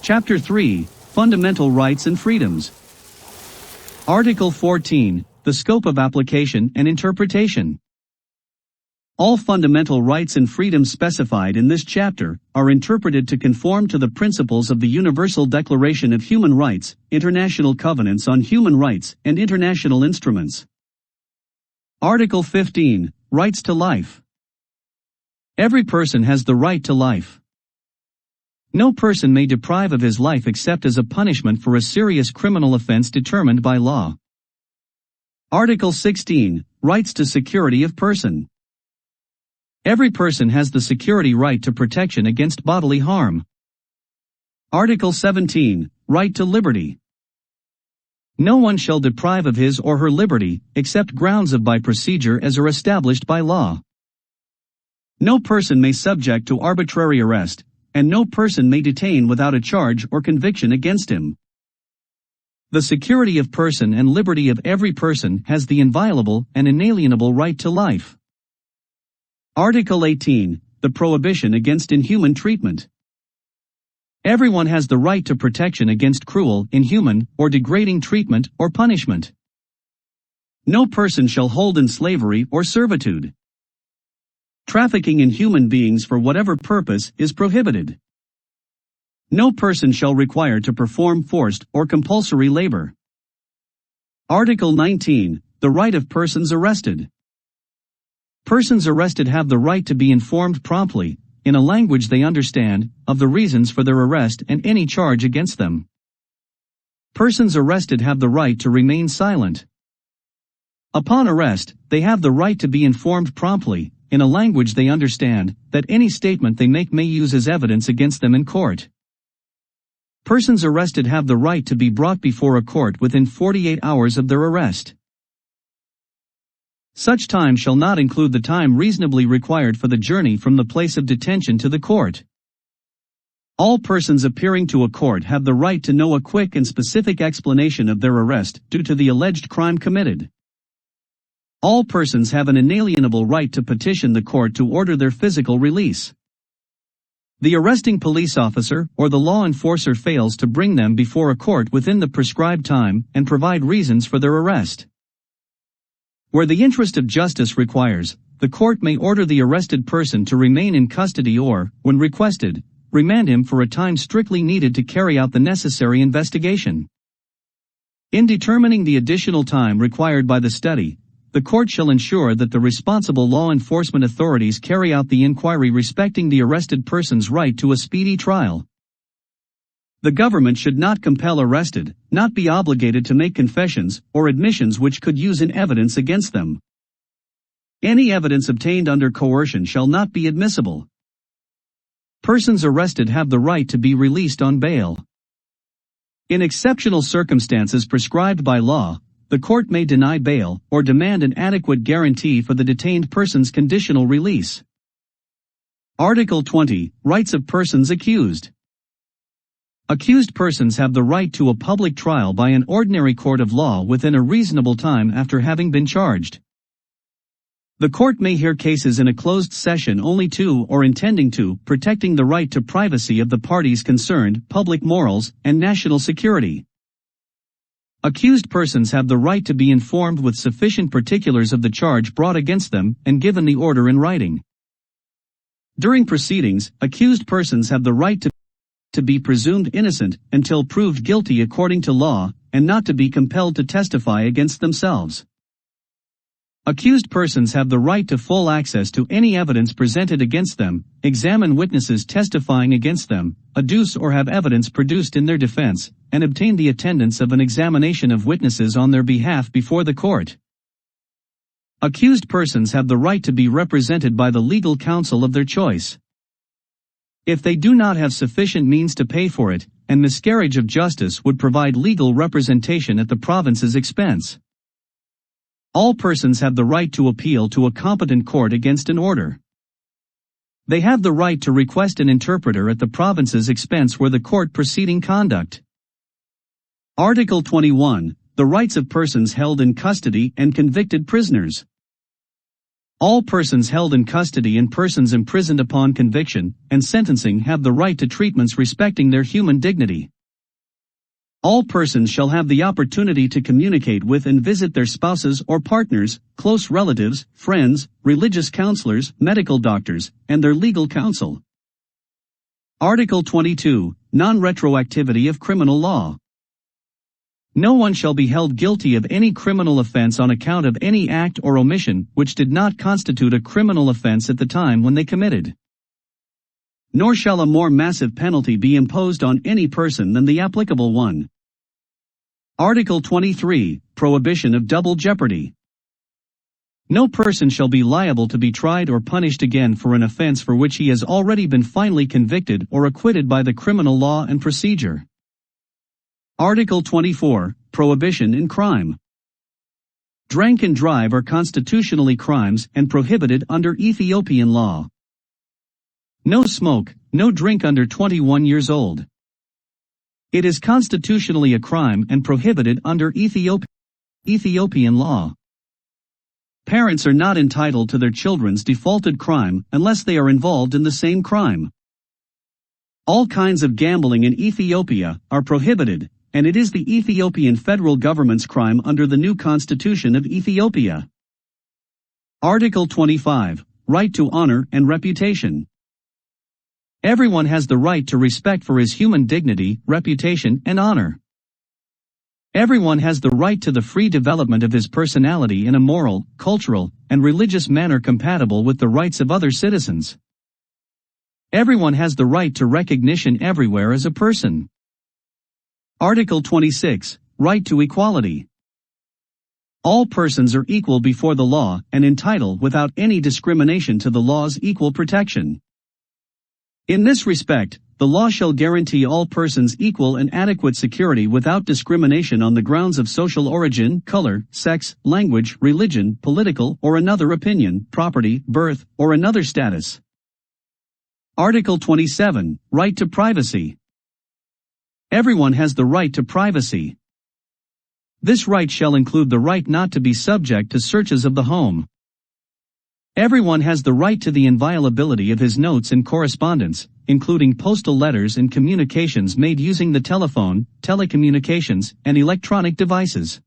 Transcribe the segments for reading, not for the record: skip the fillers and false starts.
Chapter 3, Fundamental Rights and Freedoms. Article 14, the scope of application and interpretation. All fundamental rights and freedoms specified in this chapter are interpreted to conform to the principles of the Universal Declaration of Human Rights, international covenants on human rights, and international instruments. Article 15, Rights to Life. Every person has the right to life. No person may deprive of his life except as a punishment for a serious criminal offense determined by law. Article 16, Rights to Security of Person. Every person has the security right to protection against bodily harm. Article 17, Right to Liberty. No one shall deprive of his or her liberty, except grounds of by procedure as are established by law. No person may subject to arbitrary arrest, and no person may detain without a charge or conviction against him. The security of person and liberty of every person has the inviolable and inalienable right to life. Article 18, the Prohibition against Inhuman Treatment. Everyone has the right to protection against cruel, inhuman, or degrading treatment or punishment. No person shall hold in slavery or servitude. Trafficking in human beings for whatever purpose is prohibited. No person shall require to perform forced or compulsory labor. Article 19, the right of persons arrested. Persons arrested have the right to be informed promptly, in a language they understand, of the reasons for their arrest and any charge against them. Persons arrested have the right to remain silent. Upon arrest, they have the right to be informed promptly, in a language they understand, that any statement they make may use as evidence against them in court. Persons arrested have the right to be brought before a court within 48 hours of their arrest. Such time shall not include the time reasonably required for the journey from the place of detention to the court. All persons appearing to a court have the right to know a quick and specific explanation of their arrest due to the alleged crime committed. All persons have an inalienable right to petition the court to order their physical release. The arresting police officer or the law enforcer fails to bring them before a court within the prescribed time and provide reasons for their arrest. Where the interest of justice requires, the court may order the arrested person to remain in custody or, when requested, remand him for a time strictly needed to carry out the necessary investigation. In determining the additional time required by the study, the court shall ensure that the responsible law enforcement authorities carry out the inquiry respecting the arrested person's right to a speedy trial. The government should not compel arrested, not be obligated to make confessions or admissions which could use in evidence against them. Any evidence obtained under coercion shall not be admissible. Persons arrested have the right to be released on bail. In exceptional circumstances prescribed by law, the court may deny bail or demand an adequate guarantee for the detained person's conditional release. Article 20, Rights of Persons Accused. Accused persons have the right to a public trial by an ordinary court of law within a reasonable time after having been charged. The court may hear cases in a closed session only to or intending to protecting the right to privacy of the parties concerned, public morals, and national security. Accused persons have the right to be informed with sufficient particulars of the charge brought against them and given the order in writing. During proceedings, accused persons have the right to be presumed innocent until proved guilty according to law, and not to be compelled to testify against themselves. Accused persons have the right to full access to any evidence presented against them, examine witnesses testifying against them, adduce or have evidence produced in their defense, and obtain the attendance of an examination of witnesses on their behalf before the court. Accused persons have the right to be represented by the legal counsel of their choice. If they do not have sufficient means to pay for it, and miscarriage of justice would provide legal representation at the province's expense. All persons have the right to appeal to a competent court against an order. They have the right to request an interpreter at the province's expense where the court proceeding conduct. Article 21, the rights of persons held in custody and convicted prisoners. All persons held in custody and persons imprisoned upon conviction and sentencing have the right to treatments respecting their human dignity. All persons shall have the opportunity to communicate with and visit their spouses or partners, close relatives, friends, religious counselors, medical doctors, and their legal counsel. Article 22, Non-Retroactivity of Criminal Law. No one shall be held guilty of any criminal offense on account of any act or omission which did not constitute a criminal offense at the time when they committed. Nor shall a more massive penalty be imposed on any person than the applicable one. Article 23, Prohibition of Double Jeopardy. No person shall be liable to be tried or punished again for an offense for which he has already been finally convicted or acquitted by the criminal law and procedure. Article 24, Prohibition in Crime. Drink and drive are constitutionally crimes and prohibited under Ethiopian law. No smoke, no drink under 21 years old. It is constitutionally a crime and prohibited under Ethiopian law. Parents are not entitled to their children's defaulted crime unless they are involved in the same crime. All kinds of gambling in Ethiopia are prohibited, and it is the Ethiopian federal government's crime under the new Constitution of Ethiopia. Article 25, Right to Honor and Reputation. Everyone has the right to respect for his human dignity, reputation, and honor. Everyone has the right to the free development of his personality in a moral, cultural, and religious manner compatible with the rights of other citizens. Everyone has the right to recognition everywhere as a person. Article 26, Right to Equality. All persons are equal before the law and entitled without any discrimination to the law's equal protection. In this respect, the law shall guarantee all persons equal and adequate security without discrimination on the grounds of social origin, color, sex, language, religion, political or another opinion, property, birth, or another status. Article 27, Right to Privacy. Everyone has the right to privacy. This right shall include the right not to be subject to searches of the home. Everyone has the right to the inviolability of his notes and correspondence, including postal letters and communications made using the telephone, telecommunications, and electronic devices.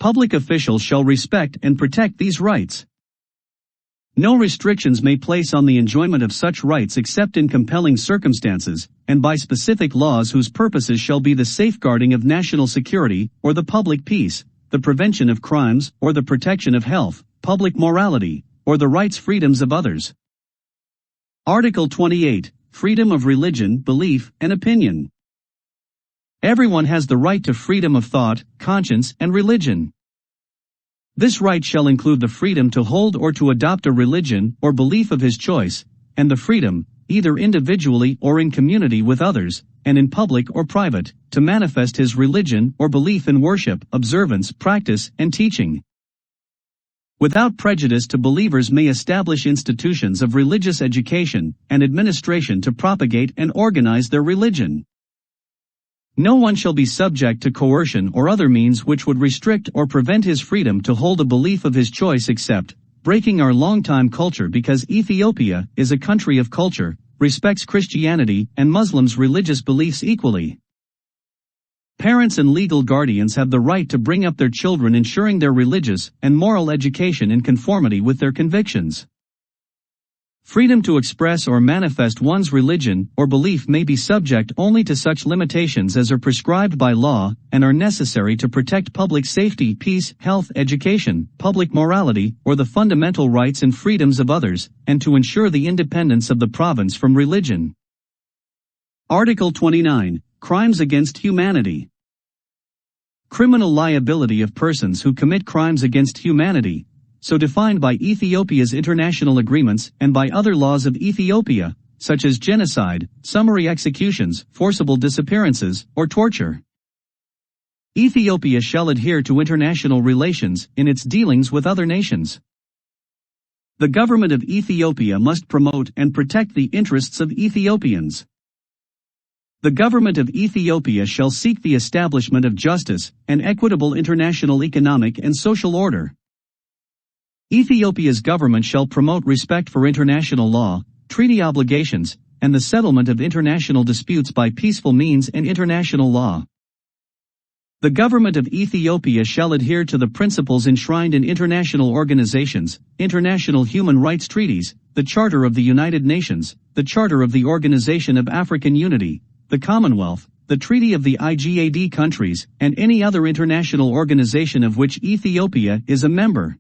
Public officials shall respect and protect these rights. No restrictions may place on the enjoyment of such rights except in compelling circumstances, and by specific laws whose purposes shall be the safeguarding of national security, or the public peace, the prevention of crimes, or the protection of health, public morality, or the rights freedoms of others. Article 28, Freedom of Religion, Belief, and Opinion. Everyone has the right to freedom of thought, conscience, and religion. This right shall include the freedom to hold or to adopt a religion or belief of his choice, and the freedom, either individually or in community with others, and in public or private, to manifest his religion or belief in worship, observance, practice, and teaching. Without prejudice to believers may establish institutions of religious education and administration to propagate and organize their religion. No one shall be subject to coercion or other means which would restrict or prevent his freedom to hold a belief of his choice except, breaking our long-time culture because Ethiopia is a country of culture, respects Christianity and Muslims' religious beliefs equally. Parents and legal guardians have the right to bring up their children ensuring their religious and moral education in conformity with their convictions. Freedom to express or manifest one's religion or belief may be subject only to such limitations as are prescribed by law and are necessary to protect public safety, peace, health, education, public morality, or the fundamental rights and freedoms of others, and to ensure the independence of the province from religion. Article 29, Crimes against Humanity. Criminal liability of persons who commit crimes against humanity, so defined by Ethiopia's international agreements and by other laws of Ethiopia, such as genocide, summary executions, forcible disappearances, or torture. Ethiopia shall adhere to international relations in its dealings with other nations. The government of Ethiopia must promote and protect the interests of Ethiopians. The government of Ethiopia shall seek the establishment of justice and equitable international economic and social order. Ethiopia's government shall promote respect for international law, treaty obligations, and the settlement of international disputes by peaceful means and international law. The government of Ethiopia shall adhere to the principles enshrined in international organizations, international human rights treaties, the Charter of the United Nations, the Charter of the Organization of African Unity, the Commonwealth, the Treaty of the IGAD countries, and any other international organization of which Ethiopia is a member.